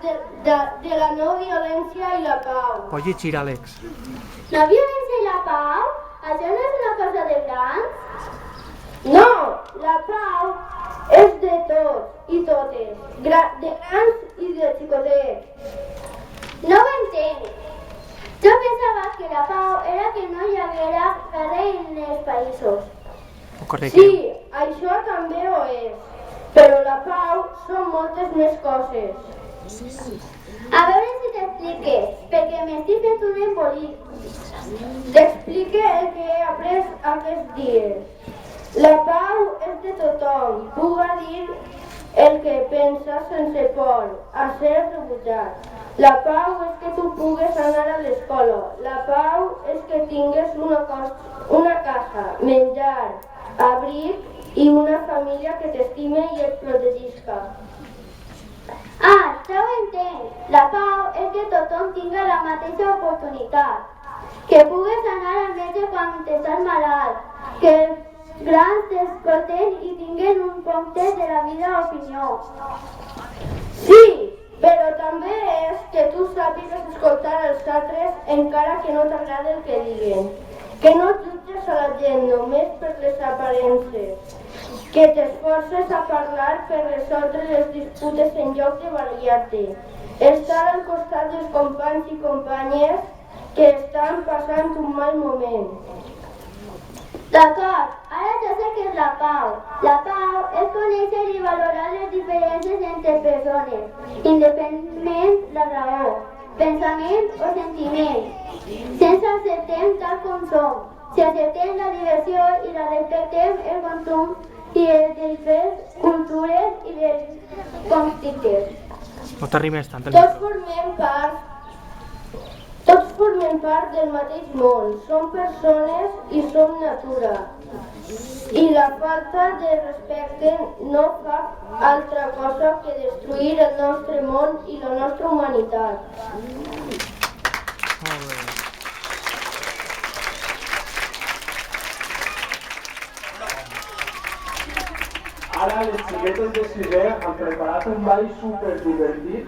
de la no violència i la pau. Pots llegir, Àlex. No violència i la pau? Això no és una cosa de grans? No, la pau és de tots i totes, de grans i de xicotets. No ho entenc. Jo pensava que la pau era que no hi haguera guerra en els països. Sí, això també ho és, però la pau són moltes més coses. A veure si t'expliques, perquè m'estic fent un embolic. T'explique el que he après aquests dies. La pau és de tothom, puga dir el que pensa sense por a ser rebutjat. La pau és que tu pugues anar a l'escola. La pau és que tingues una casa, menjar, abric i una família que t'estime i et protegisca. Ah, ja ho entenc. La pau és que tothom tinga la mateixa oportunitat. Que pugues anar al metge quan estàs malalt. Que els grans t'escolten i tinguen un compte de la vida opinió. Sí, però també és que tu sàpigues escoltar els altres encara que no t'agrada el que diguen. Que no jutges a la gent només per les aparences. Que t'esforces a parlar per resoldre les disputes en lloc de barallar-te. Estar al costat dels companys i companyes que estan passant un mal moment. D'acord, ara ja sé què és la pau. La pau és conèixer i valorar les diferències entre persones, independentment la raó, pensament o sentiment. Si ens acceptem tal com som, si acceptem la diversió i la respectem el consum i les diferents cultures i els conflictes. No t'arrimes tant. Tots formem part del mateix món, som persones i som natura. I la falta de respecte no fa altra cosa que destruir el nostre món i la nostra humanitat. Molt bé. Ara les xiquetes de sisè han preparat un ball superdivertit.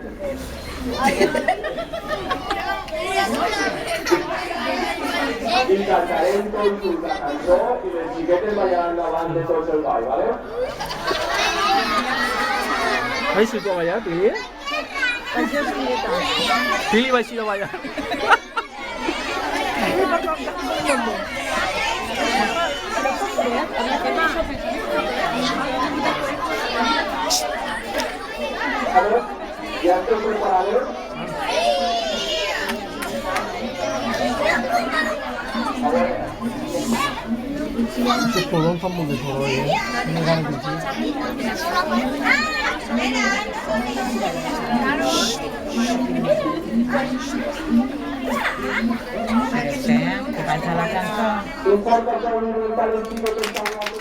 I cantarem tots junts la cançó i les xiquetes ballaran davant de tots el ball, ¿vale? Vai eixir tu a ballar, Pili? Pili va eixir a ballar. A ver, ¿ya esteu preparados? A ver. Estos polvons fan molt de soroll, eh? No hi ha ganes Que passa la cançó. Importa que un talentito que està guapo.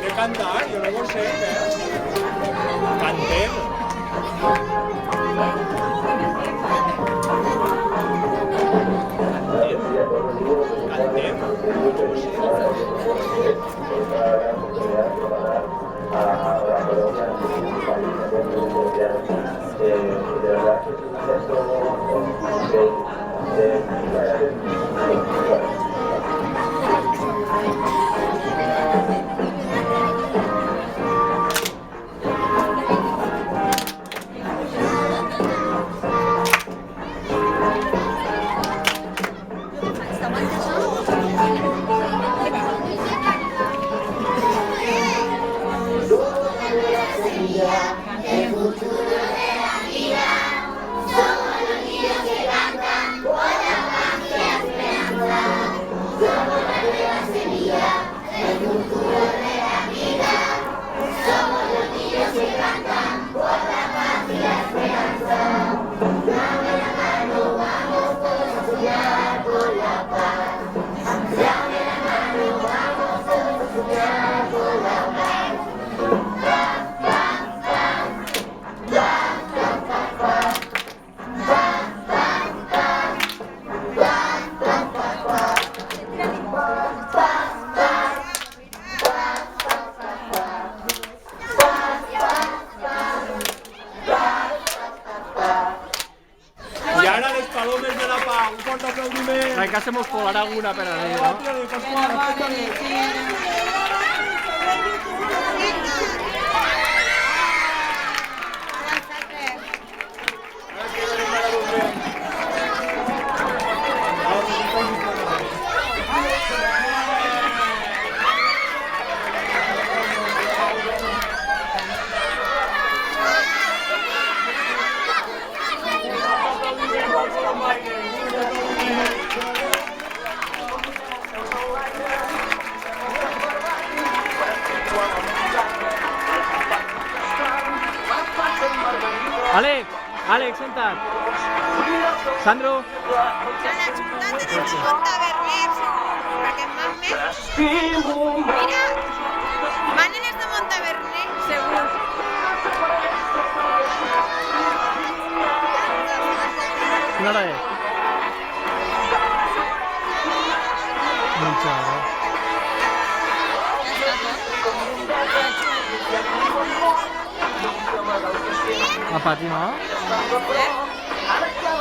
De cantar, yo no sé, cantem. cercásemos colar alguna per ahí, no? Àlex, senta't. Sandro. Ajuntat en el Montaverner, segur, perquè van més... Mira, van en este Montaverner, segur. Quina hora és? Mitja hora. A pati, no?